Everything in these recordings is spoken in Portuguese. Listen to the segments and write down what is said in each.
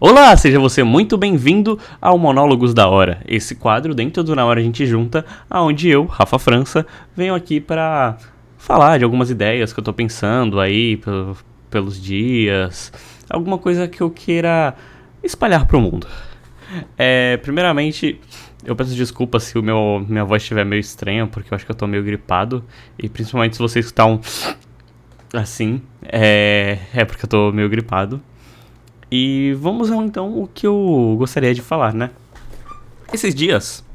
Olá, seja você muito bem-vindo ao Monólogos da Hora, esse quadro dentro do Na Hora a gente junta, onde eu, Rafa França, venho aqui para falar de algumas ideias que eu tô pensando aí pelos dias, alguma coisa que eu queira espalhar pro mundo. Primeiramente, eu peço desculpas se minha voz estiver meio estranha, porque eu acho que eu tô meio gripado, e principalmente se vocês estão assim, é porque eu tô meio gripado. E vamos então o que eu gostaria de falar, né? Esses dias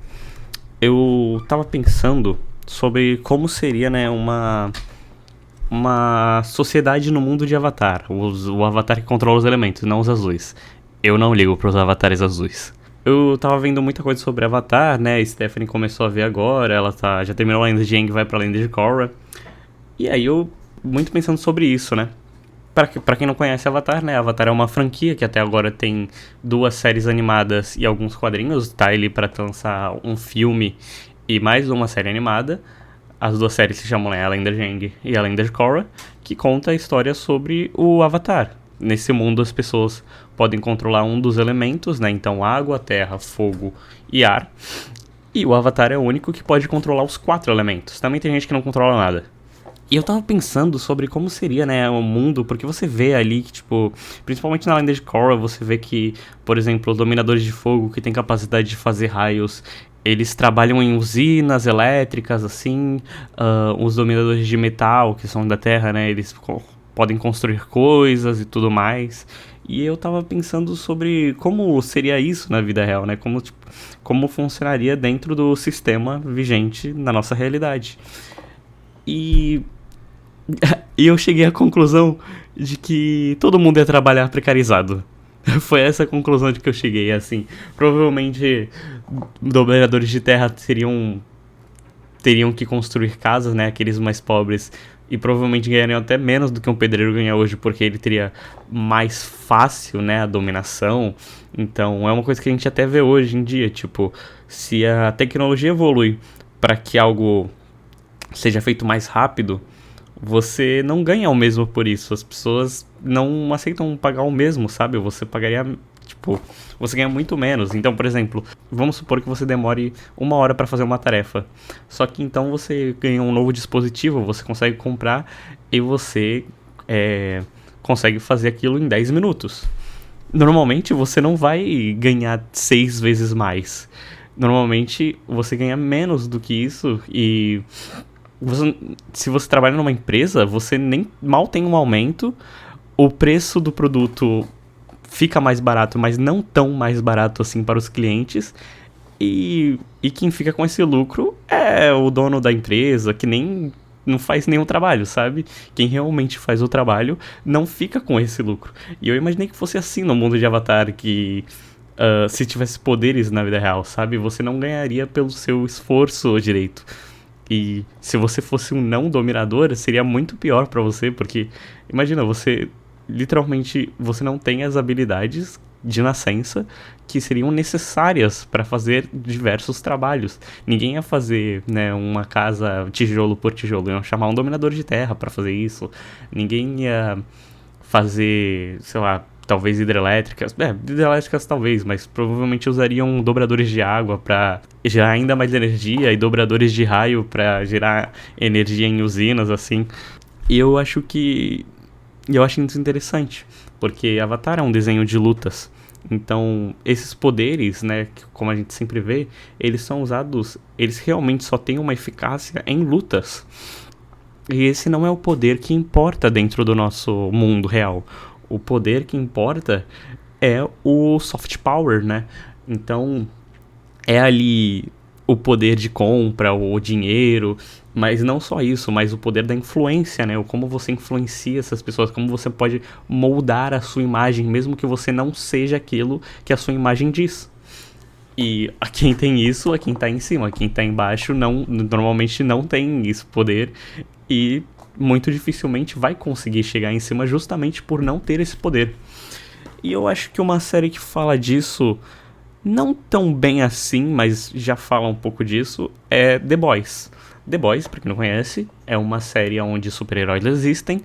eu tava pensando sobre como seria, né, uma sociedade no mundo de Avatar. O Avatar que controla os elementos, não os azuis. Eu não ligo pros avatares azuis. Eu tava vendo muita coisa sobre Avatar, né? A Stephanie começou a ver agora, ela já terminou a Lenda de Aang e vai pra Lenda de Korra. E aí eu muito pensando sobre isso, né? Pra quem não conhece Avatar, né? Avatar é uma franquia que até agora tem 2 séries animadas e alguns quadrinhos. Tá ali pra lançar um filme e mais uma série animada. As 2 séries se chamam, né, A Lenda de Aang e A Lenda de Korra, que conta a história sobre o Avatar. Nesse mundo as pessoas podem controlar um dos elementos, né? Então água, terra, fogo e ar. E o Avatar é o único que pode controlar os 4 elementos. Também tem gente que não controla nada. E eu tava pensando sobre como seria, né, o mundo, porque você vê ali que, tipo, principalmente na Lenda de Korra, você vê que, por exemplo, os dominadores de fogo que têm capacidade de fazer raios, eles trabalham em usinas elétricas, assim, os dominadores de metal, que são da Terra, né, eles podem construir coisas e tudo mais. E eu tava pensando sobre como seria isso na vida real, né, como funcionaria dentro do sistema vigente na nossa realidade. E E eu cheguei à conclusão de que todo mundo ia trabalhar precarizado. Foi essa a conclusão de que eu cheguei, assim. Provavelmente, dobradores de terra teriam que construir casas, né? Aqueles mais pobres. E provavelmente ganhariam até menos do que um pedreiro ganha hoje, porque ele teria mais fácil, né? A dominação. Então, é uma coisa que a gente até vê hoje em dia. Tipo, se a tecnologia evolui para que algo seja feito mais rápido, você não ganha o mesmo por isso. As pessoas não aceitam pagar o mesmo, sabe? Você pagaria, tipo, você ganha muito menos. Então, por exemplo, vamos supor que você demore 1 hora para fazer uma tarefa. Só que então você ganha um novo dispositivo, você consegue comprar e você consegue fazer aquilo em 10 minutos. Normalmente você não vai ganhar 6 vezes mais. Normalmente você ganha menos do que isso e se você trabalha numa empresa, você nem mal tem um aumento, o preço do produto fica mais barato, mas não tão mais barato assim para os clientes, e quem fica com esse lucro é o dono da empresa, que nem não faz nenhum trabalho, sabe? Quem realmente faz o trabalho não fica com esse lucro. E eu imaginei que fosse assim no mundo de Avatar, que se tivesse poderes na vida real, sabe? Você não ganharia pelo seu esforço direito. E se você fosse um não dominador, seria muito pior pra você, porque imagina, literalmente você não tem as habilidades de nascença que seriam necessárias para fazer diversos trabalhos. Ninguém ia fazer, né, uma casa tijolo por tijolo, iam chamar um dominador de terra para fazer isso. Ninguém ia fazer, sei lá, talvez hidrelétricas. Hidrelétricas talvez, mas provavelmente usariam dobradores de água para gerar ainda mais energia e dobradores de raio para gerar energia em usinas, assim. E eu acho isso interessante, porque Avatar é um desenho de lutas. Então, esses poderes, né, como a gente sempre vê, eles são usados, eles realmente só têm uma eficácia em lutas. E esse não é o poder que importa dentro do nosso mundo real. O poder que importa é o soft power, né? Então, é ali o poder de compra, o dinheiro, mas não só isso, mas o poder da influência, né? O como você influencia essas pessoas, como você pode moldar a sua imagem, mesmo que você não seja aquilo que a sua imagem diz. E a quem tem isso, a quem tá em cima, quem tá embaixo normalmente não tem esse poder e muito dificilmente vai conseguir chegar em cima justamente por não ter esse poder. E eu acho que uma série que fala disso, não tão bem assim, mas já fala um pouco disso, é The Boys. The Boys, pra quem não conhece, é uma série onde super-heróis existem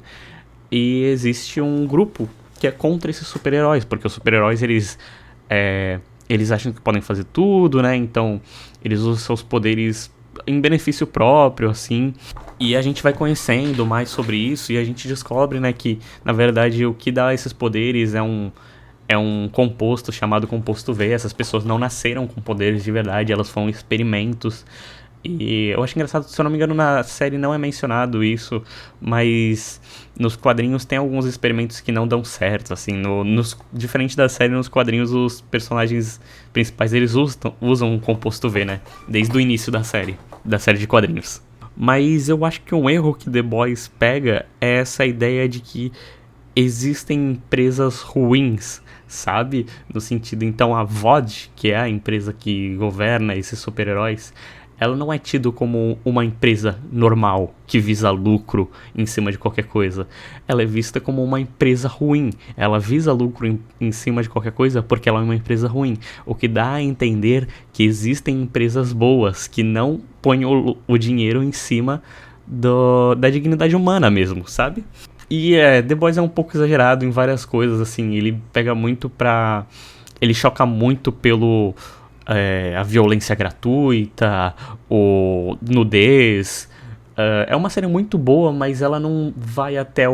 e existe um grupo que é contra esses super-heróis, porque os super-heróis, eles acham que podem fazer tudo, né? Então, eles usam seus poderes em benefício próprio, assim. E a gente vai conhecendo mais sobre isso e a gente descobre, né, que, na verdade, o que dá esses poderes é um composto chamado composto V. Essas pessoas não nasceram com poderes de verdade, elas foram experimentos. E eu acho engraçado, se eu não me engano, na série não é mencionado isso, mas nos quadrinhos tem alguns experimentos que não dão certo, assim, diferente da série, nos quadrinhos os personagens principais, eles usam um composto V, né, desde o início da série de quadrinhos. Mas eu acho que um erro que The Boys pega é essa ideia de que existem empresas ruins, sabe? No sentido, então, a VOD, que é a empresa que governa esses super-heróis, ela não é tida como uma empresa normal, que visa lucro em cima de qualquer coisa. Ela é vista como uma empresa ruim. Ela visa lucro em cima de qualquer coisa porque ela é uma empresa ruim. O que dá a entender que existem empresas boas, que não põem o dinheiro em cima da dignidade humana mesmo, sabe? E The Boys é um pouco exagerado em várias coisas, assim. Ele pega muito pra... Ele choca muito pelo... a violência gratuita, o nudez. É uma série muito boa, mas ela não vai até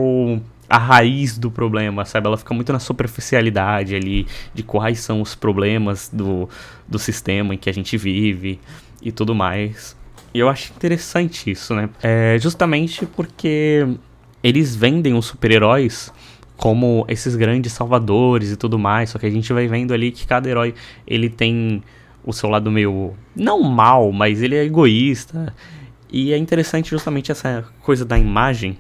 a raiz do problema, sabe? Ela fica muito na superficialidade ali, de quais são os problemas do sistema em que a gente vive e tudo mais. E eu acho interessante isso, né? Justamente porque eles vendem os super-heróis como esses grandes salvadores e tudo mais, só que a gente vai vendo ali que cada herói, ele tem o seu lado meio, não mal, mas ele é egoísta. E é interessante justamente essa coisa da imagem.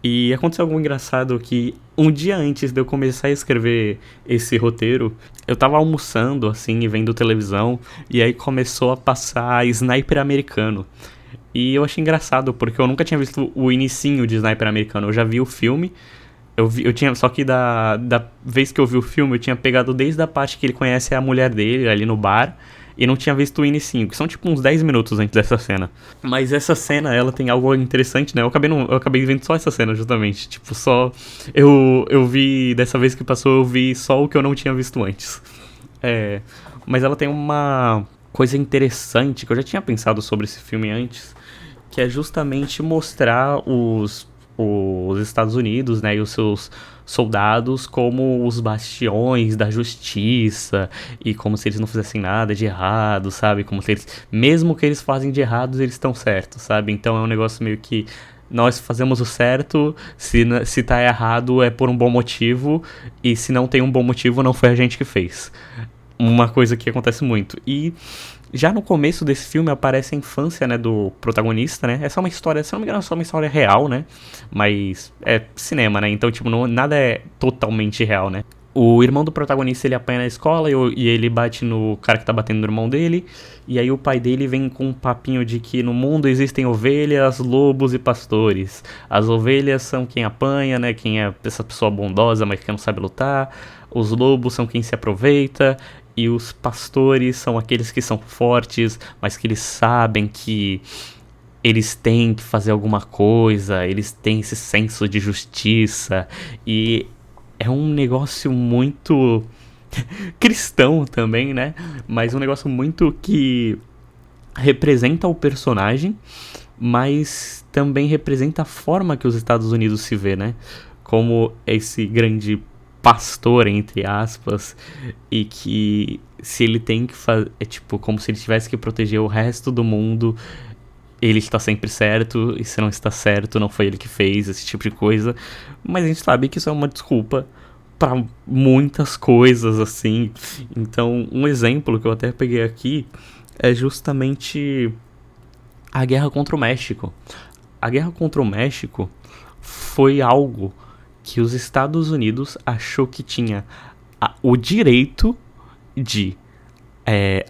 E aconteceu algo engraçado que um dia antes de eu começar a escrever esse roteiro, eu tava almoçando assim e vendo televisão, e aí começou a passar Sniper Americano. E eu achei engraçado, porque eu nunca tinha visto o inicinho de Sniper Americano. Eu já vi o filme, só que da vez que eu vi o filme, eu tinha pegado desde a parte que ele conhece a mulher dele ali no bar, e não tinha visto o inicinho, que são tipo uns 10 minutos antes dessa cena. Mas essa cena, ela tem algo interessante, né? Eu acabei vendo só essa cena, justamente. Tipo, eu vi, dessa vez que passou, eu vi só o que eu não tinha visto antes. Mas ela tem uma coisa interessante, que eu já tinha pensado sobre esse filme antes, que é justamente mostrar os Estados Unidos, né, e os seus soldados como os bastiões da justiça, e como se eles não fizessem nada de errado, sabe? Como se eles, mesmo que eles fazem de errado, eles estão certos, sabe? Então é um negócio meio que nós fazemos o certo, se tá errado é por um bom motivo, e se não tem um bom motivo, não foi a gente que fez. Uma coisa que acontece muito. E já no começo desse filme aparece a infância, né, do protagonista, né? Essa é uma história, se não me engano, é só uma história real, né? Mas é cinema, né? Então, tipo, nada é totalmente real, né? O irmão do protagonista, ele apanha na escola e ele bate no cara que tá batendo no irmão dele. E aí o pai dele vem com um papinho de que no mundo existem ovelhas, lobos e pastores. As ovelhas são quem apanha, né? Quem é essa pessoa bondosa, mas que não sabe lutar. Os lobos são quem se aproveita. E os pastores são aqueles que são fortes, mas que eles sabem que eles têm que fazer alguma coisa, eles têm esse senso de justiça. E é um negócio muito cristão também, né? Mas um negócio muito que representa o personagem, mas também representa a forma que os Estados Unidos se vê, né? Como esse grande pastor, entre aspas, e que se ele tem que fazer, é tipo como se ele tivesse que proteger o resto do mundo, ele está sempre certo, e se não está certo, não foi ele que fez, esse tipo de coisa. Mas a gente sabe que isso é uma desculpa para muitas coisas, assim. Então, um exemplo que eu até peguei aqui é justamente a guerra contra o México. A guerra contra o México foi algo que os Estados Unidos achou que tinha o direito de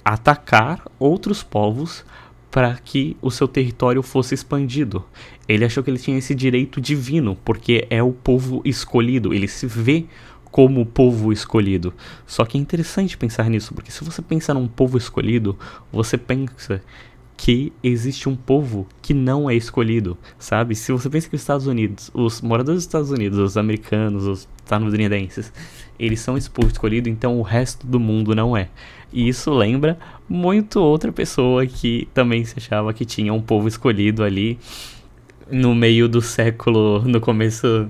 atacar outros povos para que o seu território fosse expandido. Ele achou que ele tinha esse direito divino, porque é o povo escolhido, ele se vê como o povo escolhido. Só que é interessante pensar nisso, porque se você pensa num povo escolhido, você pensa que existe um povo que não é escolhido, sabe? Se você pensa que os Estados Unidos, os moradores dos Estados Unidos, os americanos, os estadunidenses, eles são esse povo escolhido, então o resto do mundo não é. E isso lembra muito outra pessoa que também se achava que tinha um povo escolhido ali no meio do século, no começo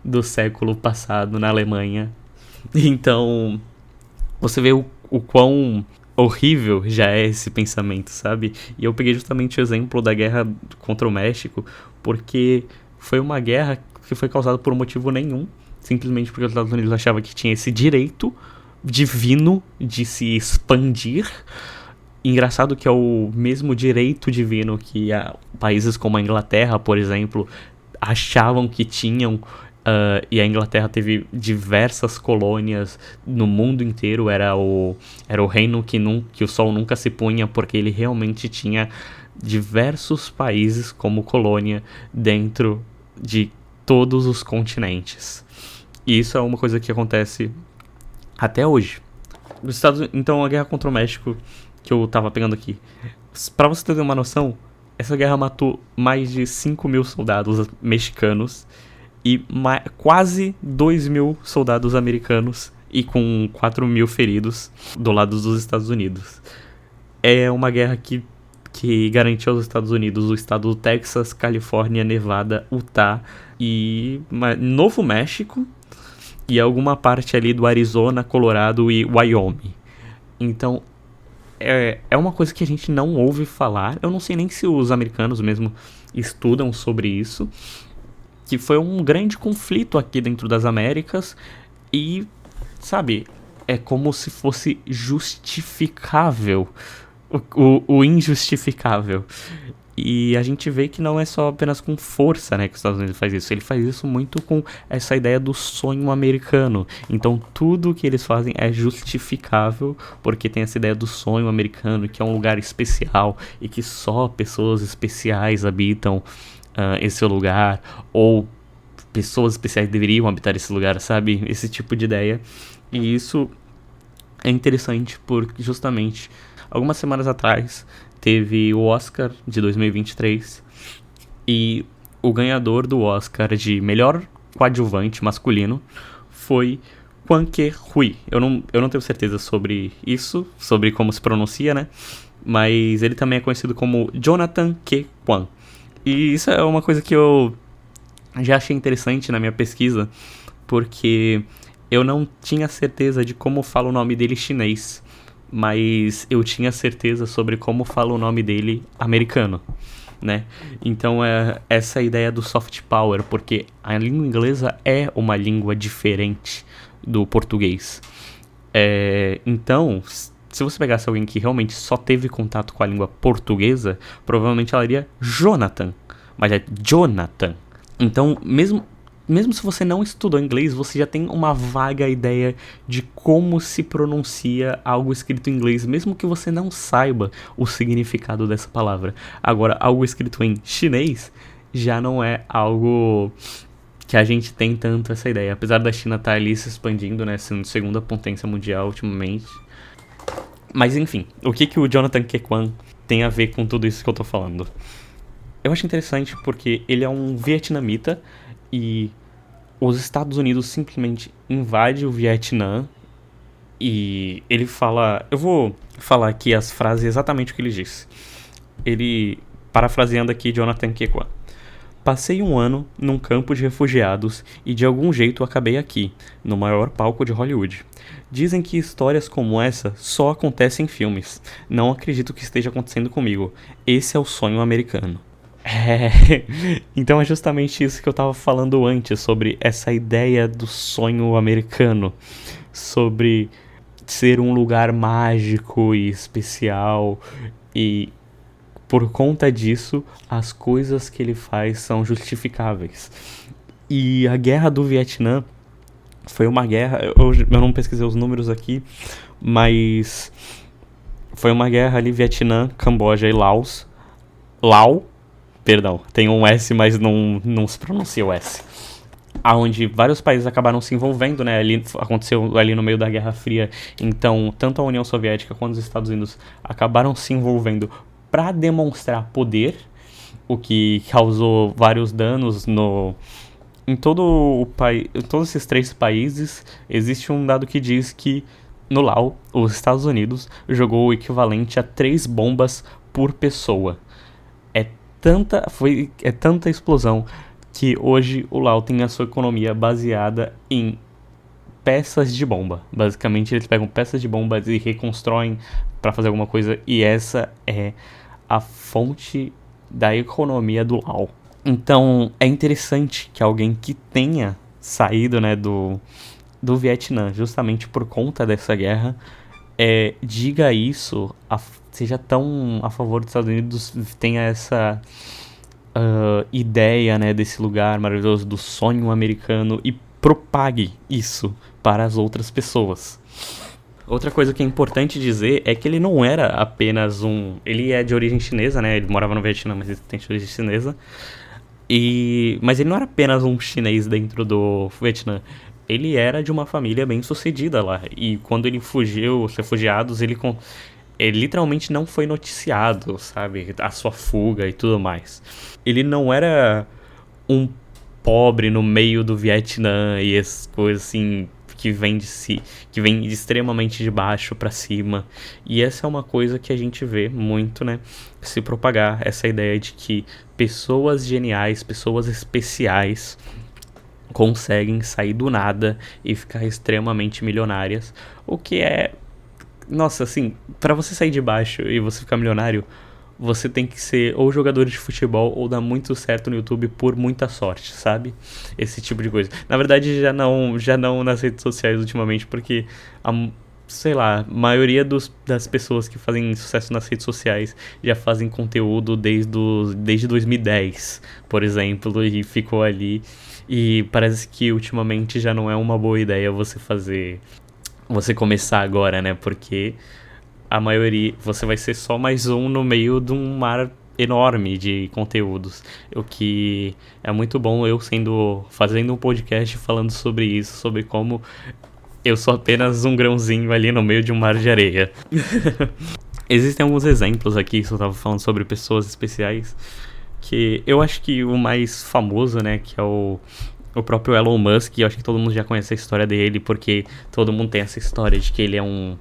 do século passado na Alemanha. Então, você vê o quão horrível já é esse pensamento, sabe? E eu peguei justamente o exemplo da guerra contra o México, porque foi uma guerra que foi causada por um motivo nenhum, simplesmente porque os Estados Unidos achavam que tinha esse direito divino de se expandir. Engraçado que é o mesmo direito divino que países como a Inglaterra, por exemplo, achavam que tinham. E a Inglaterra teve diversas colônias no mundo inteiro. Era o reino que o sol nunca se punha, porque ele realmente tinha diversos países como colônia dentro de todos os continentes. E isso é uma coisa que acontece até hoje. Então, a guerra contra o México, que eu tava pegando aqui, pra você ter uma noção, essa guerra matou mais de 5.000 soldados mexicanos e quase 2.000 soldados americanos, e com 4.000 feridos do lado dos Estados Unidos. É uma guerra que garantiu aos Estados Unidos o estado do Texas, Califórnia, Nevada, Utah e Novo México, e alguma parte ali do Arizona, Colorado e Wyoming. Então, é uma coisa que a gente não ouve falar. Eu não sei nem se os americanos mesmo estudam sobre isso, que foi um grande conflito aqui dentro das Américas e, sabe, é como se fosse justificável o injustificável. E a gente vê que não é só apenas com força, né, que os Estados Unidos faz isso. Ele faz isso muito com essa ideia do sonho americano. Então tudo que eles fazem é justificável, porque tem essa ideia do sonho americano, que é um lugar especial e que só pessoas especiais habitam esse lugar, ou pessoas especiais deveriam habitar esse lugar, sabe? Esse tipo de ideia. E isso é interessante porque justamente algumas semanas atrás teve o Oscar de 2023 e o ganhador do Oscar de melhor coadjuvante masculino foi Kwang Ke-huy. Eu não tenho certeza sobre isso, sobre como se pronuncia, né? Mas ele também é conhecido como Jonathan Ke Quan. E isso é uma coisa que eu já achei interessante na minha pesquisa, porque eu não tinha certeza de como fala o nome dele chinês, mas eu tinha certeza sobre como fala o nome dele americano, né? Então é essa ideia do soft power, porque a língua inglesa é uma língua diferente do português. Então, se você pegasse alguém que realmente só teve contato com a língua portuguesa, provavelmente ela iria Jonathan, mas é Jonathan. Então, mesmo se você não estudou inglês, você já tem uma vaga ideia de como se pronuncia algo escrito em inglês, mesmo que você não saiba o significado dessa palavra. Agora, algo escrito em chinês já não é algo que a gente tem tanto essa ideia. Apesar da China estar ali se expandindo, né, sendo segunda potência mundial ultimamente. Mas enfim, o que o Jonathan Ke Quan tem a ver com tudo isso que eu tô falando? Eu acho interessante porque ele é um vietnamita e os Estados Unidos simplesmente invadem o Vietnã e ele fala... Eu vou falar aqui as frases exatamente o que ele disse. Ele, parafraseando aqui Jonathan Ke Quan: passei um ano num campo de refugiados e de algum jeito acabei aqui, no maior palco de Hollywood. Dizem que histórias como essa só acontecem em filmes. Não acredito que esteja acontecendo comigo. Esse é o sonho americano. Então é justamente isso que eu tava falando antes, sobre essa ideia do sonho americano, sobre ser um lugar mágico e especial, e por conta disso as coisas que ele faz são justificáveis. E a guerra do Vietnã foi uma guerra, eu não pesquisei os números aqui, mas foi uma guerra ali, Vietnã, Camboja e Laos. Perdão, tem um S, mas não se pronuncia o S. Onde vários países acabaram se envolvendo, né? Aconteceu ali no meio da Guerra Fria. Então, tanto a União Soviética quanto os Estados Unidos acabaram se envolvendo para demonstrar poder, o que causou vários danos em todo o país, em todos esses 3 países. Existe um dado que diz que no Laos, os Estados Unidos jogou o equivalente a 3 bombas por pessoa. É tanta explosão que hoje o Laos tem a sua economia baseada em peças de bomba. Basicamente, eles pegam peças de bomba e reconstroem para fazer alguma coisa, e essa é a fonte da economia do Laos. Então, é interessante que alguém que tenha saído, né, do Vietnã, justamente por conta dessa guerra, diga isso, seja tão a favor dos Estados Unidos, tenha essa ideia, né, desse lugar maravilhoso, do sonho americano, e propague isso para as outras pessoas. Outra coisa que é importante dizer é que ele não era apenas ele é de origem chinesa, né, ele morava no Vietnã, mas ele tem de origem chinesa, mas ele não era apenas um chinês dentro do Vietnã. Ele era de uma família bem sucedida lá. E quando ele fugiu, os refugiados, ele literalmente não foi noticiado, sabe? A sua fuga e tudo mais. Ele não era um pobre no meio do Vietnã e essas coisas assim, que vem extremamente de baixo pra cima. E essa é uma coisa que a gente vê muito, né, se propagar, essa ideia de que pessoas geniais, pessoas especiais conseguem sair do nada e ficar extremamente milionárias, o que é, nossa, assim, pra você sair de baixo e você ficar milionário, você tem que ser ou jogador de futebol ou dar muito certo no YouTube por muita sorte, sabe? Esse tipo de coisa. Na verdade, já não nas redes sociais ultimamente, porque sei lá, a maioria das pessoas que fazem sucesso nas redes sociais já fazem conteúdo desde 2010, por exemplo, e ficou ali. E parece que ultimamente já não é uma boa ideia você começar agora, né? Porque a maioria, você vai ser só mais um no meio de um mar enorme de conteúdos. O que é muito bom eu fazendo um podcast falando sobre isso, sobre como eu sou apenas um grãozinho ali no meio de um mar de areia. Existem alguns exemplos aqui, que eu tava falando sobre pessoas especiais, que eu acho que o mais famoso, né, que é o próprio Elon Musk. Eu acho que todo mundo já conhece a história dele, porque todo mundo tem essa história de que ele é um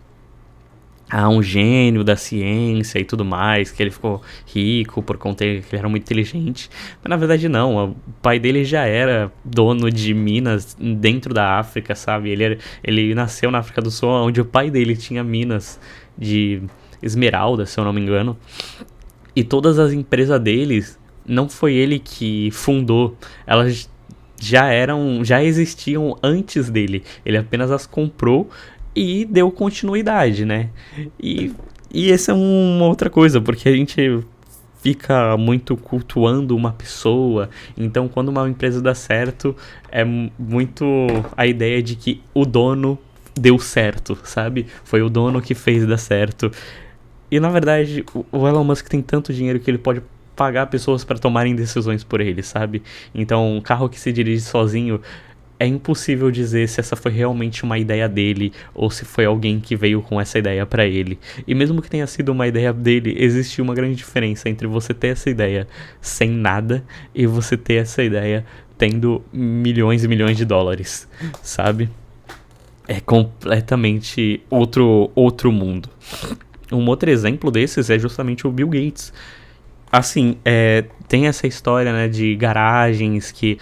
gênio da ciência e tudo mais, que ele ficou rico por conta que ele era muito inteligente. Mas na verdade não, o pai dele já era dono de minas dentro da África, sabe? Ele nasceu na África do Sul, onde o pai dele tinha minas de esmeralda, se eu não me engano. E todas as empresas deles, não foi ele que fundou, elas já existiam antes dele. Ele apenas as comprou e deu continuidade, né? E essa é uma outra coisa, porque a gente fica muito cultuando uma pessoa. Então, quando uma empresa dá certo, é muito a ideia de que o dono deu certo, sabe? Foi o dono que fez dar certo. E, na verdade, o Elon Musk tem tanto dinheiro que ele pode pagar pessoas para tomarem decisões por ele, sabe? Então, um carro que se dirige sozinho, é impossível dizer se essa foi realmente uma ideia dele ou se foi alguém que veio com essa ideia pra ele. E mesmo que tenha sido uma ideia dele, existe uma grande diferença entre você ter essa ideia sem nada e você ter essa ideia tendo milhões e milhões de dólares, sabe? É completamente outro mundo. Um outro exemplo desses é justamente o Bill Gates. Assim, tem essa história, né, de garagens, que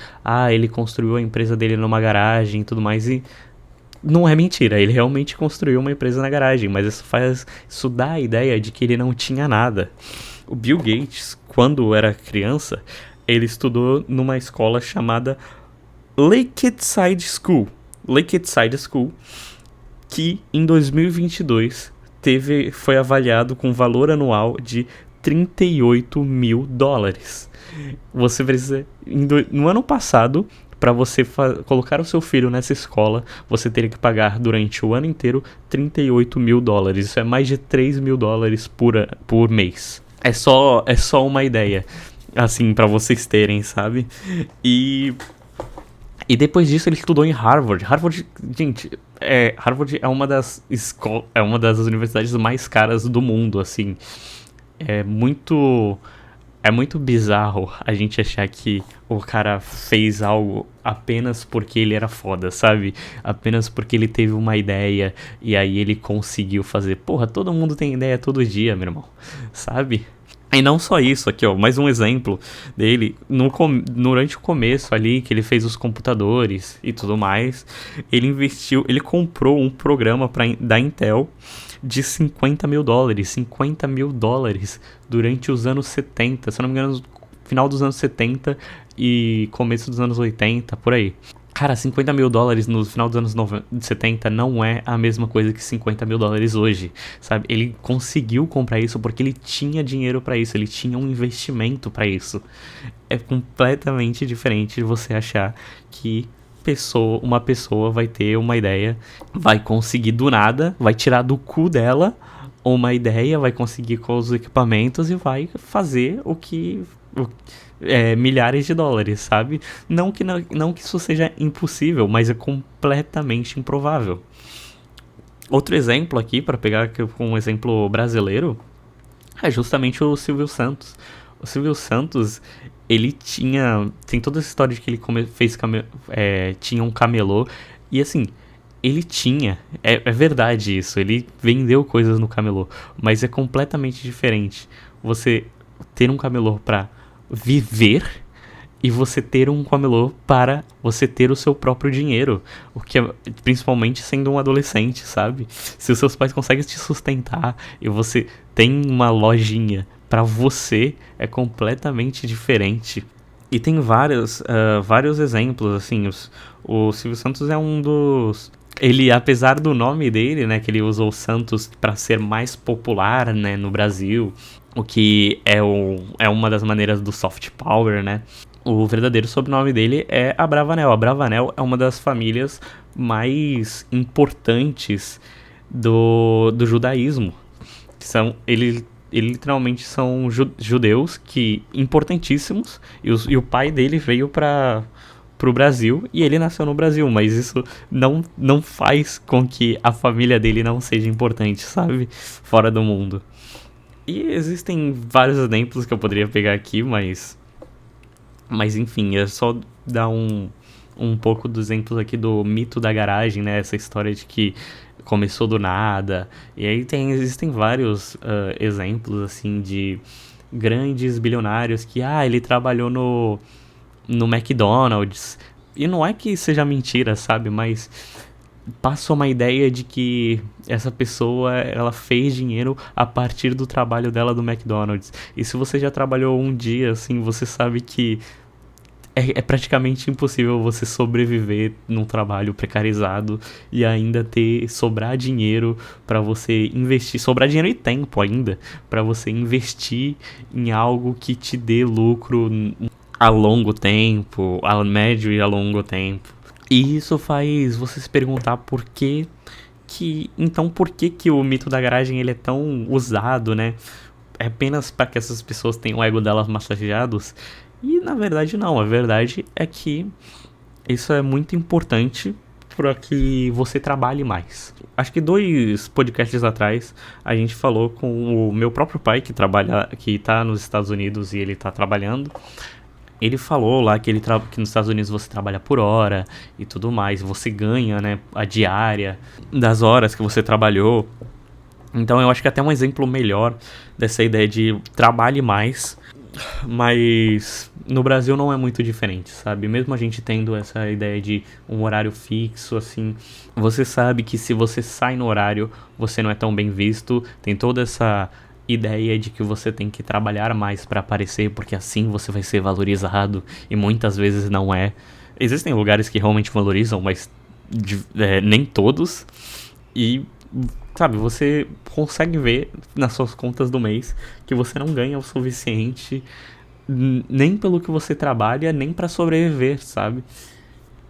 ele construiu a empresa dele numa garagem e tudo mais, e não é mentira, ele realmente construiu uma empresa na garagem, mas isso dá a ideia de que ele não tinha nada. O Bill Gates, quando era criança, ele estudou numa escola chamada Lakeside School, que em 2022 foi avaliado com valor anual de $38 mil. Você precisa, no ano passado, para você colocar o seu filho nessa escola, você teria que pagar durante o ano inteiro $38 mil. Isso é mais de $3 mil por mês. É só uma ideia, assim, para vocês terem, sabe? E depois disso ele estudou em Harvard. Gente, Harvard é uma das universidades mais caras do mundo, assim. É muito É muito bizarro a gente achar que o cara fez algo apenas porque ele era foda, sabe? Apenas porque ele teve uma ideia e aí ele conseguiu fazer. Porra, todo mundo tem ideia todo dia, meu irmão, sabe? E não só isso, aqui ó, mais um exemplo dele, durante o começo ali, que ele fez os computadores e tudo mais, ele comprou um programa da Intel de US$ 50 mil, US$ 50 mil durante os anos 70, se eu não me engano, final dos anos 70 e começo dos anos 80, por aí. Cara, US$ 50 mil no final dos anos 70 não é a mesma coisa que US$ 50 mil hoje, sabe? Ele conseguiu comprar isso porque ele tinha dinheiro pra isso, ele tinha um investimento pra isso. É completamente diferente de você achar que uma pessoa vai ter uma ideia, vai conseguir do nada, vai tirar do cu dela uma ideia, vai conseguir com os equipamentos e vai fazer milhares de dólares, sabe? Não que isso seja impossível, mas é completamente improvável. Outro exemplo aqui, para pegar um exemplo brasileiro, é justamente o Silvio Santos. O Silvio Santos, ele tem toda essa história de que ele tinha um camelô, e assim, ele tinha, é verdade isso, ele vendeu coisas no camelô, mas é completamente diferente você ter um camelô pra viver e você ter um camelô para você ter o seu próprio dinheiro, o que é principalmente sendo um adolescente, sabe? Se os seus pais conseguem te sustentar e você tem uma lojinha para você, é completamente diferente. E tem vários exemplos, assim, o Silvio Santos é um dos... Ele, apesar do nome dele, né, que ele usou Santos para ser mais popular, né, no Brasil, o que é uma das maneiras do soft power, né, o verdadeiro sobrenome dele é Abravanel. Abravanel é uma das famílias mais importantes do judaísmo. Ele literalmente são judeus que importantíssimos, e o pai dele veio pro Brasil e ele nasceu no Brasil, mas isso não faz com que a família dele não seja importante, sabe? Fora do mundo. E existem vários exemplos que eu poderia pegar aqui, mas enfim, é só dar um pouco dos exemplos aqui do mito da garagem, né? Essa história de que começou do nada. E aí existem vários exemplos, assim, de grandes bilionários que, ele trabalhou no McDonald's. E não é que seja mentira, sabe? Mas passa uma ideia de que essa pessoa, ela fez dinheiro a partir do trabalho dela do McDonald's. E se você já trabalhou um dia, assim, você sabe que é praticamente impossível você sobreviver num trabalho precarizado e ainda sobrar dinheiro para você investir, sobrar dinheiro e tempo ainda para você investir em algo que te dê lucro a longo tempo, a médio e a longo tempo. E isso faz você se perguntar por que o mito da garagem ele é tão usado, né? É apenas para que essas pessoas tenham o ego delas massageados? E na verdade não, a verdade é que isso é muito importante para que você trabalhe mais. Acho que 2 podcasts atrás a gente falou com o meu próprio pai que tá nos Estados Unidos e ele tá trabalhando. Ele falou lá que que nos Estados Unidos você trabalha por hora e tudo mais, você ganha, né, a diária das horas que você trabalhou. Então eu acho que até um exemplo melhor dessa ideia de trabalhe mais. Mas no Brasil não é muito diferente, sabe? Mesmo a gente tendo essa ideia de um horário fixo, assim, você sabe que se você sai no horário, você não é tão bem visto. Tem toda essa ideia de que você tem que trabalhar mais para aparecer, porque assim você vai ser valorizado, e muitas vezes não é. Existem lugares que realmente valorizam, mas nem todos. E sabe, você consegue ver nas suas contas do mês que você não ganha o suficiente nem pelo que você trabalha, nem pra sobreviver, sabe?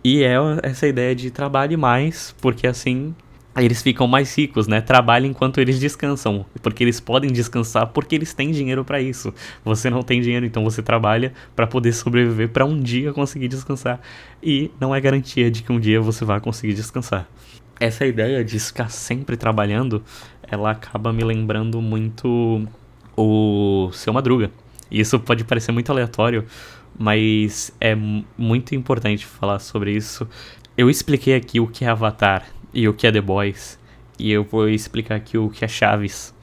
E é essa ideia de trabalhe mais, porque assim eles ficam mais ricos, né? Trabalhem enquanto eles descansam, porque eles podem descansar porque eles têm dinheiro pra isso. Você não tem dinheiro, então você trabalha pra poder sobreviver, pra um dia conseguir descansar. E não é garantia de que um dia você vai conseguir descansar. Essa ideia de ficar sempre trabalhando, ela acaba me lembrando muito o Seu Madruga. Isso pode parecer muito aleatório, mas é muito importante falar sobre isso. Eu expliquei aqui o que é Avatar e o que é The Boys, e eu vou explicar aqui o que é Chaves.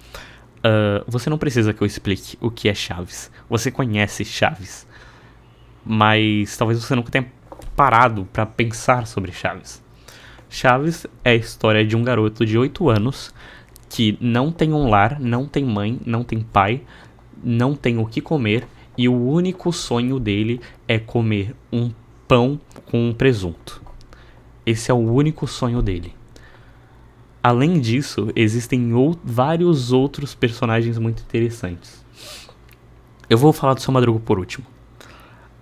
Você não precisa que eu explique o que é Chaves. Você conhece Chaves, mas talvez você nunca tenha parado para pensar sobre Chaves. Chaves é a história de um garoto de 8 anos que não tem um lar, não tem mãe, não tem pai, não tem o que comer, e o único sonho dele é comer um pão com um presunto. Esse é o único sonho dele. Além disso, existem vários outros personagens muito interessantes. Eu vou falar do Seu Madruga por último.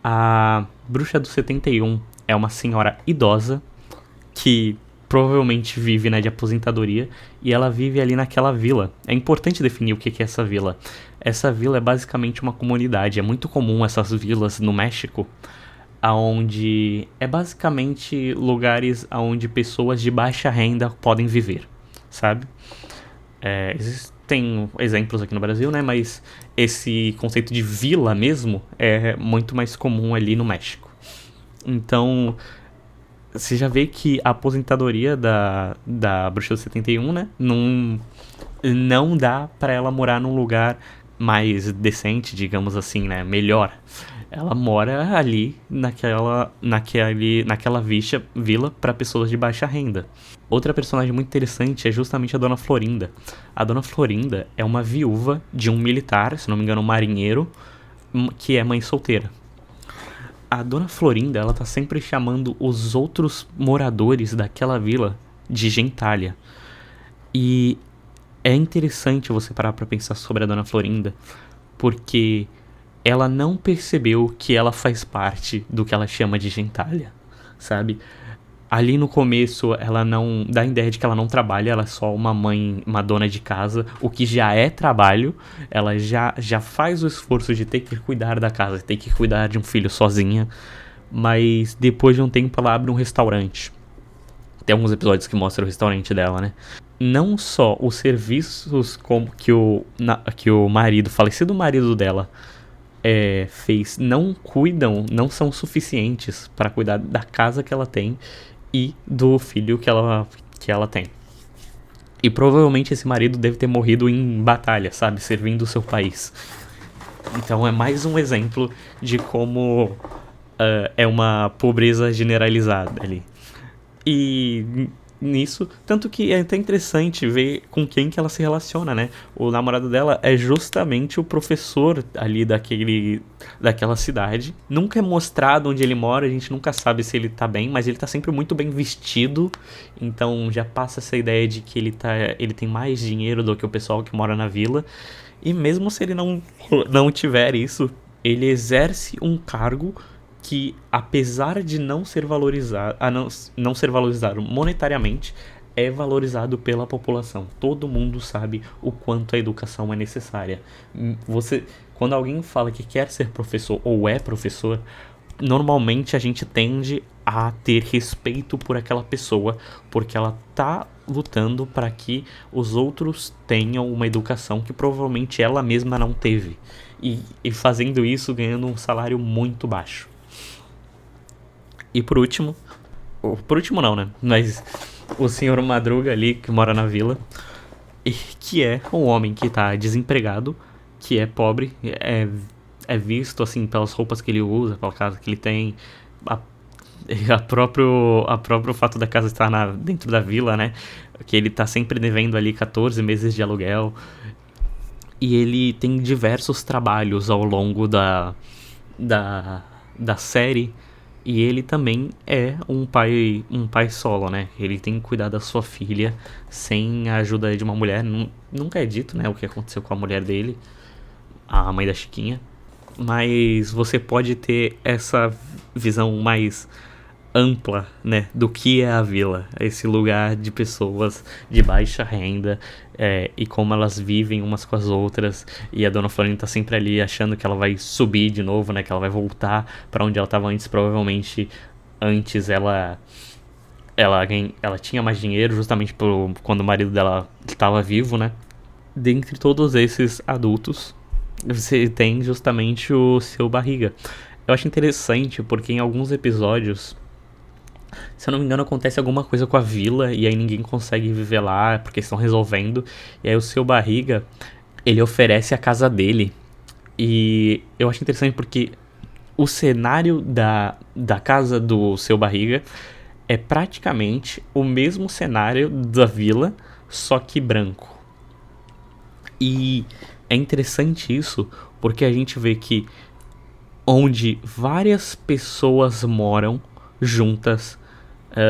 A Bruxa do 71 é uma senhora idosa que provavelmente vive, né, de aposentadoria, e ela vive ali naquela vila. É importante definir o que é essa vila. Essa vila é basicamente uma comunidade. É muito comum essas vilas no México, onde é basicamente lugares onde pessoas de baixa renda podem viver, sabe? Existem exemplos aqui no Brasil, né? Mas esse conceito de vila mesmo é muito mais comum ali no México. Então, você já vê que a aposentadoria da Bruxa do 71, né? Não dá pra ela morar num lugar mais decente, digamos assim, né? Melhor. Ela mora ali naquela vila para pessoas de baixa renda. Outra personagem muito interessante é justamente a Dona Florinda. A Dona Florinda é uma viúva de um militar, se não me engano, um marinheiro, que é mãe solteira. A Dona Florinda, ela tá sempre chamando os outros moradores daquela vila de gentalha. E é interessante você parar pra pensar sobre a Dona Florinda, porque ela não percebeu que ela faz parte do que ela chama de gentalha, sabe? Ali no começo, ela não dá a ideia de que ela não trabalha, ela é só uma mãe, uma dona de casa, o que já é trabalho. Ela já faz o esforço de ter que cuidar da casa, ter que cuidar de um filho sozinha, mas depois de um tempo ela abre um restaurante. Tem alguns episódios que mostram o restaurante dela, né? Não só os serviços que o falecido marido dela, fez, não são suficientes para cuidar da casa que ela tem e do filho que ela tem. E provavelmente esse marido deve ter morrido em batalha, sabe? Servindo o seu país. Então é mais um exemplo de como é uma pobreza generalizada ali. E nisso, tanto que é até interessante ver com quem que ela se relaciona, né? O namorado dela é justamente o professor ali daquela cidade. Nunca é mostrado onde ele mora, a gente nunca sabe se ele tá bem, mas ele tá sempre muito bem vestido. Então já passa essa ideia de que ele tem mais dinheiro do que o pessoal que mora na vila. E mesmo se ele não tiver isso, ele exerce um cargo que, apesar de não ser valorizado, não ser valorizado monetariamente, é valorizado pela população. Todo mundo sabe o quanto a educação é necessária. Quando alguém fala que quer ser professor ou é professor, normalmente a gente tende a ter respeito por aquela pessoa, porque ela tá lutando para que os outros tenham uma educação que provavelmente ela mesma não teve. E fazendo isso, ganhando um salário muito baixo. E por último não, né? Mas o Senhor Madruga ali, que mora na vila, e que é um homem que tá desempregado, que é pobre, é visto assim pelas roupas que ele usa, pela casa que ele tem, a próprio fato da casa estar dentro da vila, né? Que ele tá sempre devendo ali 14 meses de aluguel. E ele tem diversos trabalhos ao longo da série. E ele também é um pai solo, né? Ele tem que cuidar da sua filha sem a ajuda de uma mulher. Nunca é dito, né, o que aconteceu com a mulher dele, a mãe da Chiquinha. Mas você pode ter essa visão mais ampla, né, do que é a vila, esse lugar de pessoas de baixa renda, e como elas vivem umas com as outras, e a Dona Florinda tá sempre ali achando que ela vai subir de novo, né, que ela vai voltar pra onde ela tava antes. Provavelmente antes ela tinha mais dinheiro, justamente quando o marido dela estava vivo, né. Dentre todos esses adultos, você tem justamente o seu barriga. Eu acho interessante porque em alguns episódios, se eu não me engano, acontece alguma coisa com a vila e aí ninguém consegue viver lá porque estão resolvendo. E aí o seu barriga, ele oferece a casa dele. E eu acho interessante porque o cenário da casa do seu barriga é praticamente o mesmo cenário da vila, só que branco. E é interessante isso porque a gente vê que onde várias pessoas moram juntas,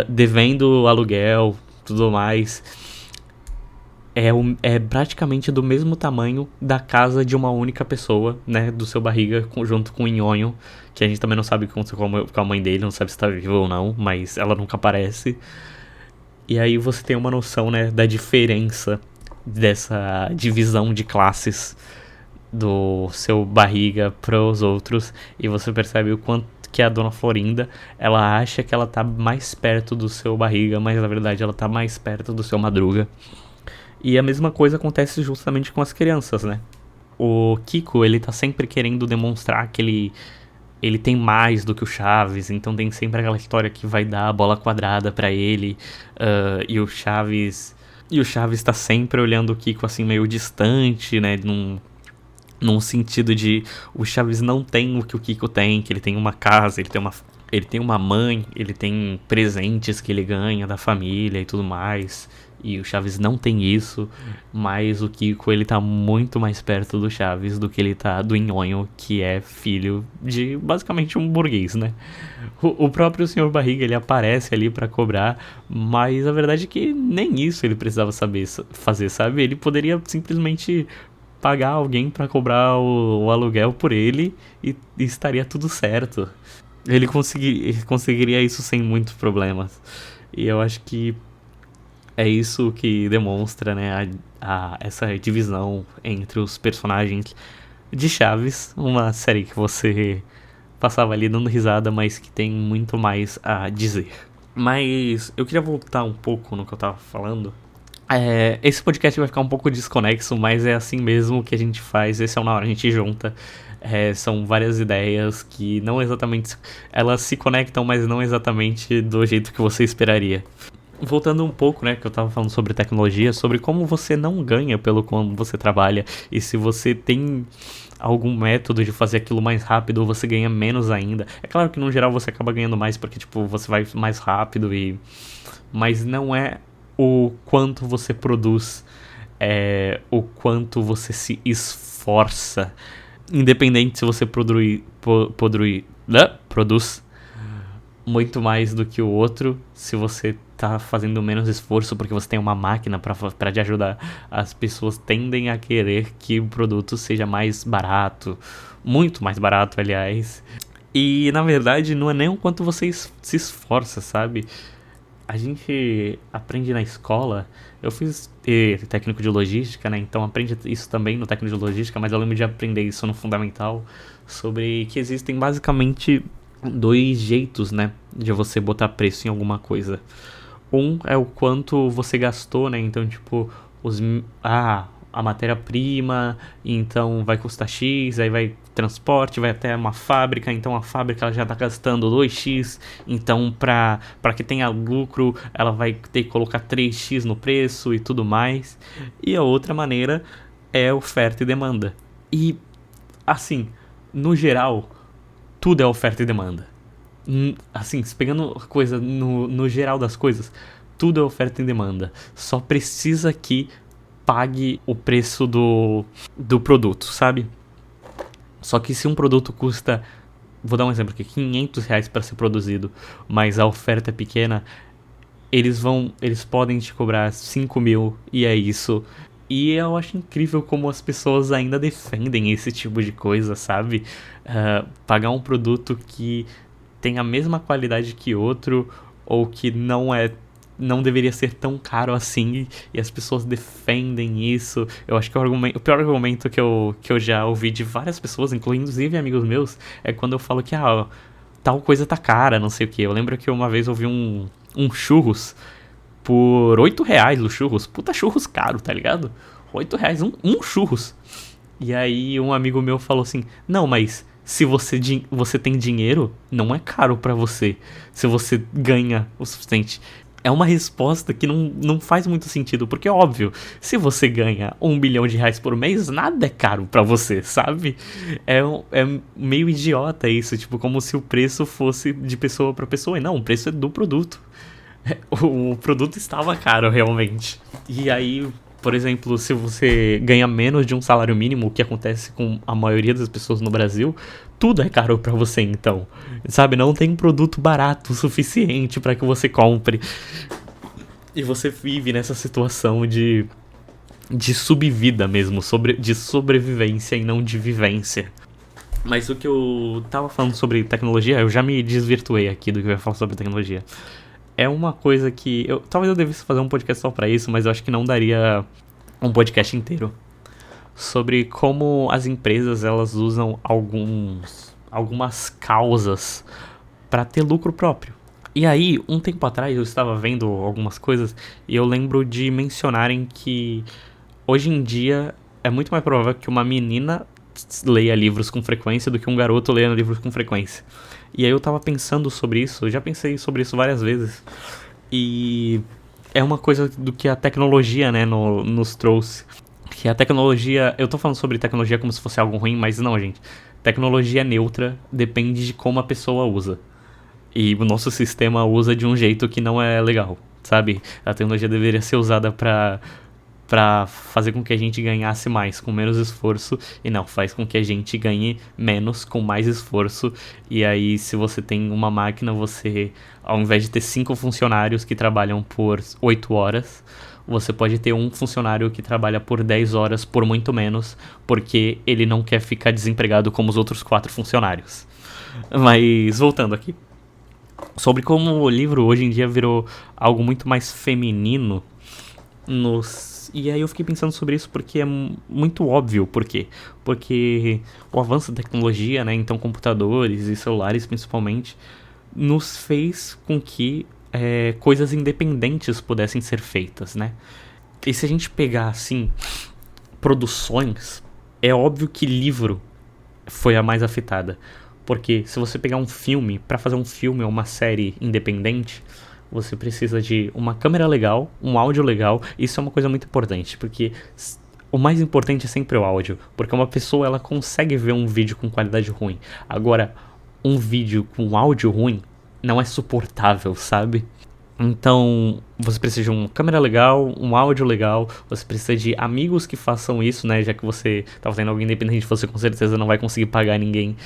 devendo aluguel, tudo mais, é praticamente do mesmo tamanho da casa de uma única pessoa, né, do seu barriga, junto com o Nhonho, que a gente também não sabe o que aconteceu com a mãe dele, não sabe se tá viva ou não, mas ela nunca aparece. E aí você tem uma noção, né, da diferença dessa divisão de classes do seu barriga para os outros, e você percebe o quanto que a Dona Florinda, ela acha que ela tá mais perto do seu barriga, mas na verdade ela tá mais perto do seu Madruga. E a mesma coisa acontece justamente com as crianças, né? O Kiko, ele tá sempre querendo demonstrar que ele tem mais do que o Chaves, então tem sempre aquela história que vai dar a bola quadrada pra ele, e o Chaves tá sempre olhando o Kiko assim meio distante, né? Num sentido de o Chaves não tem o que o Kiko tem, que ele tem uma casa, ele tem uma mãe, ele tem presentes que ele ganha da família e tudo mais. E o Chaves não tem isso, mas o Kiko, ele tá muito mais perto do Chaves do que ele tá do Nhonho, que é filho de basicamente um burguês, né? O próprio Sr. Barriga, ele aparece ali pra cobrar, mas a verdade é que nem isso ele precisava saber fazer, sabe? Ele poderia simplesmente pagar alguém pra cobrar o aluguel por ele e estaria tudo certo. Ele conseguiria isso sem muitos problemas. E eu acho que é isso que demonstra, né, essa divisão entre os personagens de Chaves, uma série que você passava ali dando risada, mas que tem muito mais a dizer. Mas eu queria voltar um pouco no que eu tava falando. Esse podcast vai ficar um pouco desconexo, mas é assim mesmo que a gente faz. Esse é o Na Hora a gente junta. São várias ideias que não exatamente... Elas se conectam, mas não exatamente do jeito que você esperaria. Voltando um pouco, né, que eu tava falando sobre tecnologia, sobre como você não ganha pelo como você trabalha. E se você tem algum método de fazer aquilo mais rápido, você ganha menos ainda. É claro que no geral você acaba ganhando mais porque, tipo, você vai mais rápido mas não é o quanto você produz, é o quanto você se esforça. Independente se você produz muito mais do que o outro, se você tá fazendo menos esforço porque você tem uma máquina pra te ajudar, as pessoas tendem a querer que o produto seja mais barato, muito mais barato, aliás. E na verdade não é nem o quanto você se esforça, sabe? A gente aprende na escola, eu fiz técnico de logística, né? Então aprende isso também no técnico de logística, mas eu lembro de aprender isso no fundamental, sobre que existem basicamente dois jeitos, né, de você botar preço em alguma coisa. Um é o quanto você gastou, né? Então, tipo, a matéria-prima, então vai custar X, aí vai transporte, vai até uma fábrica, então a fábrica ela já tá gastando 2x, então pra que tenha lucro, ela vai ter que colocar 3x no preço e tudo mais. E a outra maneira é oferta e demanda. E, assim, no geral, tudo é oferta e demanda. Assim, pegando coisa no geral das coisas, tudo é oferta e demanda. Só precisa que pague o preço do produto, sabe? Só que se um produto custa, vou dar um exemplo aqui, R$500 para ser produzido, mas a oferta é pequena, eles podem te cobrar 5.000 e é isso. E eu acho incrível como as pessoas ainda defendem esse tipo de coisa, sabe? Pagar um produto que tem a mesma qualidade que outro, ou que não deveria ser tão caro assim, e as pessoas defendem isso. Eu acho que o pior argumento que eu já ouvi de várias pessoas, inclusive amigos meus, é quando eu falo que tal coisa tá cara, não sei o que. Eu lembro que uma vez eu vi um churros por R$8 o churros. Puta churros caro, tá ligado? R$8 um churros. E aí um amigo meu falou assim, não, mas se você tem dinheiro, não é caro pra você. Se você ganha o suficiente. É uma resposta que não faz muito sentido, porque é óbvio, se você ganha R$ 1 bilhão por mês, nada é caro pra você, sabe? É meio idiota isso, tipo, como se o preço fosse de pessoa pra pessoa. E não, o preço é do produto. O produto estava caro, realmente. E aí, por exemplo, se você ganha menos de um salário mínimo, o que acontece com a maioria das pessoas no Brasil, tudo é caro pra você, então. Sabe, não tem produto barato o suficiente pra que você compre. E você vive nessa situação de subvida mesmo, de sobrevivência e não de vivência. Mas o que eu tava falando sobre tecnologia, eu já me desvirtuei aqui do que eu ia falar sobre tecnologia. É uma coisa que talvez eu devesse fazer um podcast só pra isso, mas eu acho que não daria um podcast inteiro. Sobre como as empresas elas usam algumas causas pra ter lucro próprio. E aí, um tempo atrás eu estava vendo algumas coisas e eu lembro de mencionarem que hoje em dia é muito mais provável que uma menina leia livros com frequência do que um garoto leia livros com frequência. E aí eu tava pensando sobre isso, eu já pensei sobre isso várias vezes. E é uma coisa do que a tecnologia, né, nos trouxe. Que a tecnologia, eu tô falando sobre tecnologia como se fosse algo ruim, mas não, gente. Tecnologia neutra depende de como a pessoa usa. E o nosso sistema usa de um jeito que não é legal, sabe? A tecnologia deveria ser usada pra fazer com que a gente ganhasse mais com menos esforço, e não, faz com que a gente ganhe menos com mais esforço. E aí, se você tem uma máquina, você, ao invés de ter 5 funcionários que trabalham por 8 horas, você pode ter um funcionário que trabalha por 10 horas por muito menos, porque ele não quer ficar desempregado como os outros 4 funcionários. Mas, voltando aqui, sobre como o livro hoje em dia virou algo muito mais feminino e aí eu fiquei pensando sobre isso porque é muito óbvio. Por quê? Porque o avanço da tecnologia, né, então computadores e celulares principalmente, nos fez com que coisas independentes pudessem ser feitas, né? E se a gente pegar, assim, produções, é óbvio que livro foi a mais afetada. Porque se você pegar um filme, pra fazer um filme ou uma série independente, você precisa de uma câmera legal, um áudio legal. Isso é uma coisa muito importante, porque o mais importante é sempre o áudio, porque uma pessoa ela consegue ver um vídeo com qualidade ruim. Agora, um vídeo com áudio ruim não é suportável, sabe? Então, você precisa de uma câmera legal, um áudio legal, você precisa de amigos que façam isso, né? Já que você tá fazendo algo independente, você com certeza não vai conseguir pagar ninguém.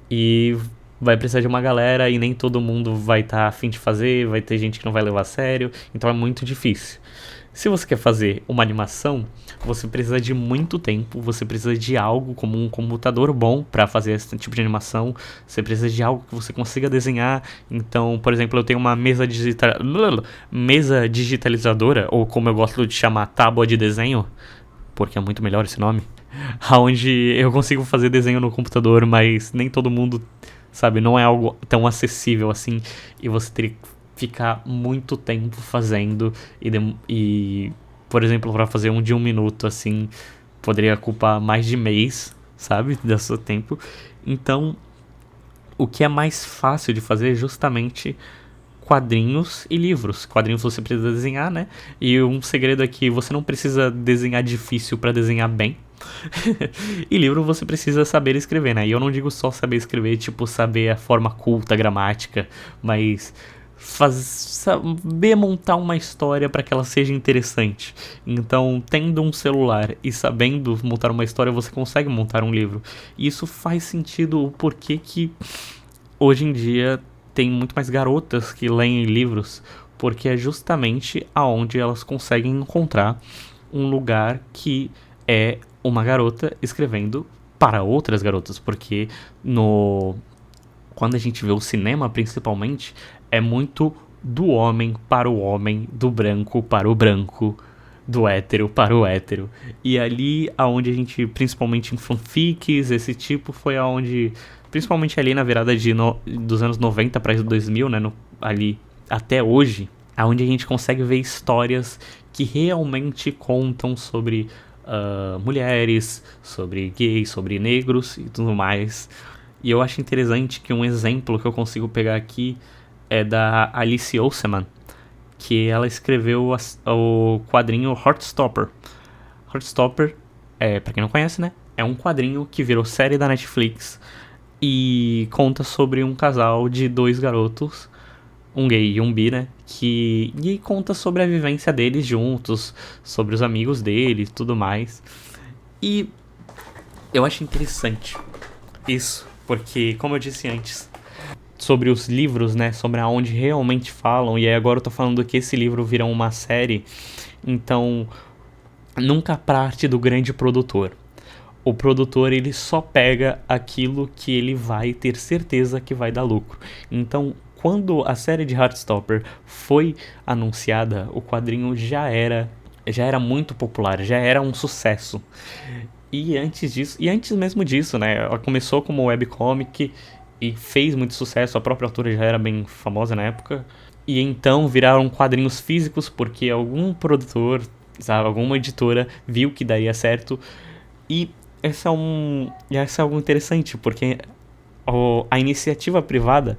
E vai precisar de uma galera e nem todo mundo vai estar afim de fazer, vai ter gente que não vai levar a sério, então é muito difícil. Se você quer fazer uma animação, você precisa de muito tempo, você precisa de algo como um computador bom para fazer esse tipo de animação, você precisa de algo que você consiga desenhar. Então, por exemplo, eu tenho uma mesa digitalizadora, ou como eu gosto de chamar, tábua de desenho, porque é muito melhor esse nome, onde eu consigo fazer desenho no computador, mas nem todo mundo, sabe, não é algo tão acessível assim, e você teria que ficar muito tempo fazendo, e por exemplo, para fazer um de 1 minuto, assim, poderia ocupar mais de mês, sabe, do seu tempo. Então, o que é mais fácil de fazer é justamente quadrinhos e livros. Quadrinhos você precisa desenhar, né, e um segredo é que você não precisa desenhar difícil para desenhar bem. E livro você precisa saber escrever, né? E eu não digo só saber escrever, tipo, saber a forma culta, a gramática, mas saber montar uma história para que ela seja interessante. Então, tendo um celular e sabendo montar uma história, você consegue montar um livro. E isso faz sentido o porquê que hoje em dia tem muito mais garotas que leem livros, porque é justamente aonde elas conseguem encontrar um lugar que é uma garota escrevendo para outras garotas, porque quando a gente vê o cinema, principalmente, é muito do homem para o homem, do branco para o branco, do hétero para o hétero. E ali aonde a gente, principalmente em fanfics, esse tipo, foi aonde, principalmente ali na virada dos anos 90 para 2000, né, ali até hoje, aonde a gente consegue ver histórias que realmente contam sobre mulheres, sobre gays, sobre negros e tudo mais. E eu acho interessante que um exemplo que eu consigo pegar aqui é da Alice Oseman, que ela escreveu o quadrinho Heartstopper. Heartstopper, pra quem não conhece, né? É um quadrinho que virou série da Netflix e conta sobre um casal de 2 garotos, um gay e um bi, né? E conta sobre a vivência deles juntos, sobre os amigos deles e tudo mais. E eu acho interessante isso, porque, como eu disse antes, sobre os livros, né? Sobre aonde realmente falam, e aí agora eu tô falando que esse livro virá uma série, então nunca parte do grande produtor. O produtor, ele só pega aquilo que ele vai ter certeza que vai dar lucro. Então, quando a série de Heartstopper foi anunciada, o quadrinho já era muito popular, já era um sucesso. E antes mesmo disso, né, ela começou como webcomic e fez muito sucesso, a própria autora já era bem famosa na época. E então viraram quadrinhos físicos porque algum produtor, sabe, alguma editora viu que daria certo. E esse é algo interessante, porque a iniciativa privada,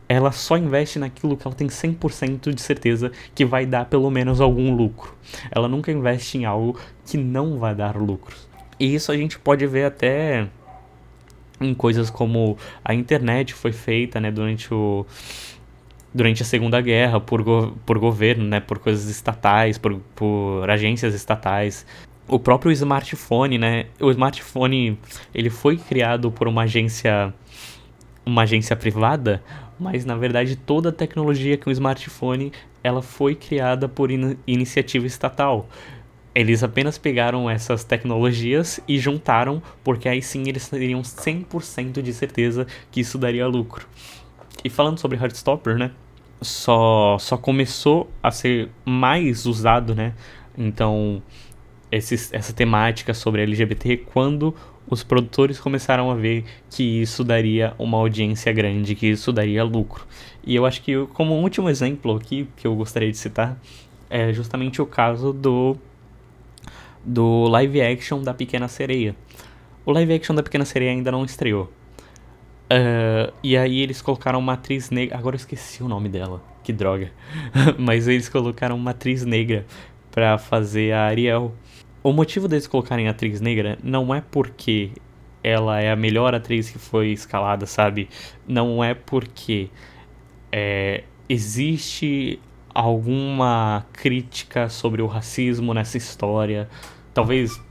ela só investe naquilo que ela tem 100% de certeza que vai dar pelo menos algum lucro. Ela nunca investe em algo que não vai dar lucro. E isso a gente pode ver até em coisas como a internet foi feita, né, durante a Segunda Guerra por governo, né, por coisas estatais, por agências estatais. O próprio smartphone, né? O smartphone, ele foi criado por uma agência privada, mas na verdade toda a tecnologia que o smartphone, ela foi criada por iniciativa estatal. Eles apenas pegaram essas tecnologias e juntaram, porque aí sim eles teriam 100% de certeza que isso daria lucro. E falando sobre Heartstopper, né? Só começou a ser mais usado, né? Então, essa temática sobre LGBT quando os produtores começaram a ver que isso daria uma audiência grande, que isso daria lucro. E eu acho que, como último exemplo aqui, que eu gostaria de citar, é justamente o caso do live action da Pequena Sereia. O live action da Pequena Sereia ainda não estreou. E aí eles colocaram uma atriz negra. Agora eu esqueci o nome dela. Que droga. Mas eles colocaram uma atriz negra pra fazer a Ariel. O motivo deles colocarem a atriz negra não é porque ela é a melhor atriz que foi escalada, sabe? Não é porque existe alguma crítica sobre o racismo nessa história. Talvez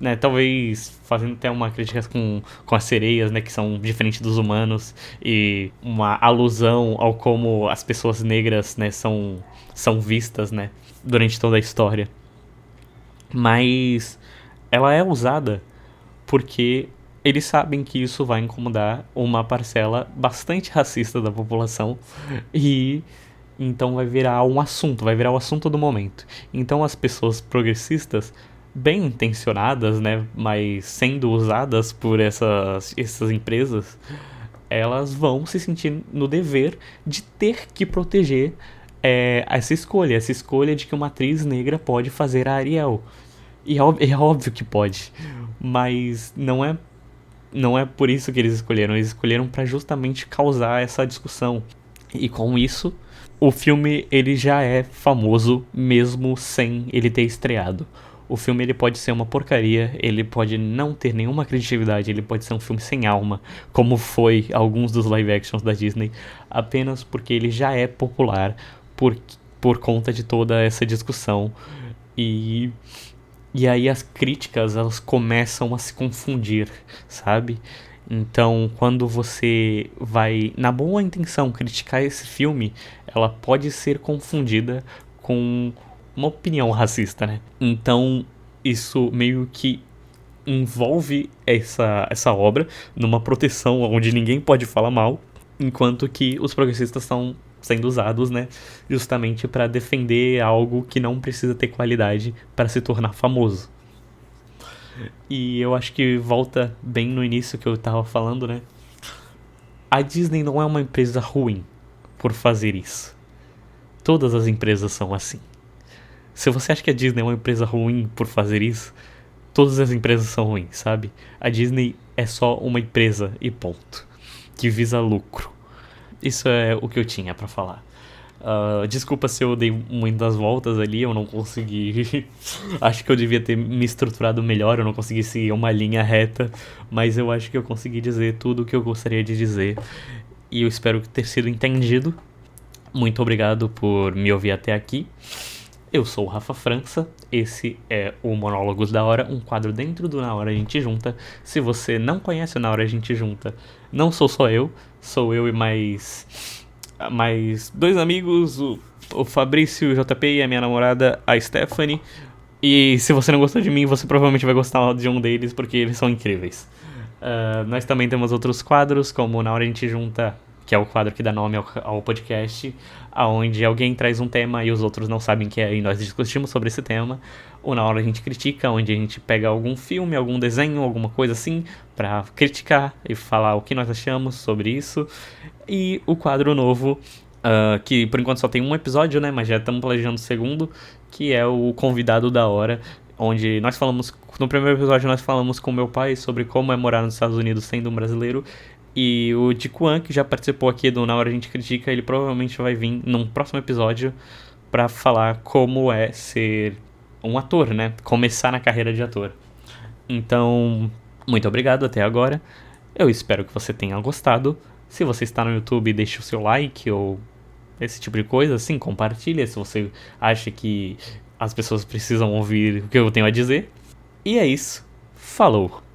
fazendo até uma crítica com as sereias, né, que são diferentes dos humanos, e uma alusão ao como as pessoas negras, né, são vistas, né, durante toda a história. Mas ela é usada porque eles sabem que isso vai incomodar uma parcela bastante racista da população e então vai virar o assunto do momento. Então as pessoas progressistas, bem intencionadas, né, mas sendo usadas por essas empresas, elas vão se sentir no dever de ter que proteger essa escolha de que uma atriz negra pode fazer a Ariel. E é óbvio que pode, mas não é por isso que eles escolheram para justamente causar essa discussão. E com isso, o filme ele já é famoso mesmo sem ele ter estreado. O filme ele pode ser uma porcaria, ele pode não ter nenhuma criatividade, ele pode ser um filme sem alma, como foi alguns dos live actions da Disney, apenas porque ele já é popular por conta de toda essa discussão. E aí as críticas, elas começam a se confundir, sabe? Então, quando você vai, na boa intenção, criticar esse filme, ela pode ser confundida com uma opinião racista, né? Então, isso meio que envolve essa obra numa proteção onde ninguém pode falar mal, enquanto que os progressistas estão sendo usados, né, justamente para defender algo que não precisa ter qualidade para se tornar famoso. E eu acho que volta bem no início que eu tava falando, né? A Disney não é uma empresa ruim por fazer isso. Todas as empresas são assim. Se você acha que a Disney é uma empresa ruim por fazer isso, todas as empresas são ruins, sabe? A Disney é só uma empresa e ponto, que visa lucro. Isso é o que eu tinha pra falar. Desculpa se eu dei muitas voltas ali, eu não consegui. Acho que eu devia ter me estruturado melhor, eu não consegui seguir uma linha reta, mas eu acho que eu consegui dizer tudo o que eu gostaria de dizer. E eu espero ter sido entendido. Muito obrigado por me ouvir até aqui. Eu sou o Rafa França, esse é o Monólogos da Hora, um quadro dentro do Na Hora a Gente Junta. Se você não conhece o Na Hora a Gente Junta, não sou só eu, sou eu e mais dois amigos, o Fabrício, o JP e a minha namorada, a Stephanie. E se você não gostou de mim, você provavelmente vai gostar de um deles, porque eles são incríveis. Nós também temos outros quadros, como Na Hora a Gente Junta, que é o quadro que dá nome ao podcast, onde alguém traz um tema e os outros não sabem o que é, e nós discutimos sobre esse tema. Ou Na Hora a Gente Critica, onde a gente pega algum filme, algum desenho, alguma coisa assim, pra criticar e falar o que nós achamos sobre isso. E o quadro novo, que por enquanto só tem um episódio, né, mas já estamos planejando o segundo, que é o Convidado da Hora, onde nós falamos, no primeiro episódio nós falamos com meu pai sobre como é morar nos Estados Unidos sendo um brasileiro. E o Dikuan, que já participou aqui do Na Hora a Gente Critica, ele provavelmente vai vir num próximo episódio pra falar como é ser um ator, né? Começar na carreira de ator. Então, muito obrigado até agora. Eu espero que você tenha gostado. Se você está no YouTube, deixe o seu like ou esse tipo de coisa, assim, compartilha se você acha que as pessoas precisam ouvir o que eu tenho a dizer. E é isso. Falou!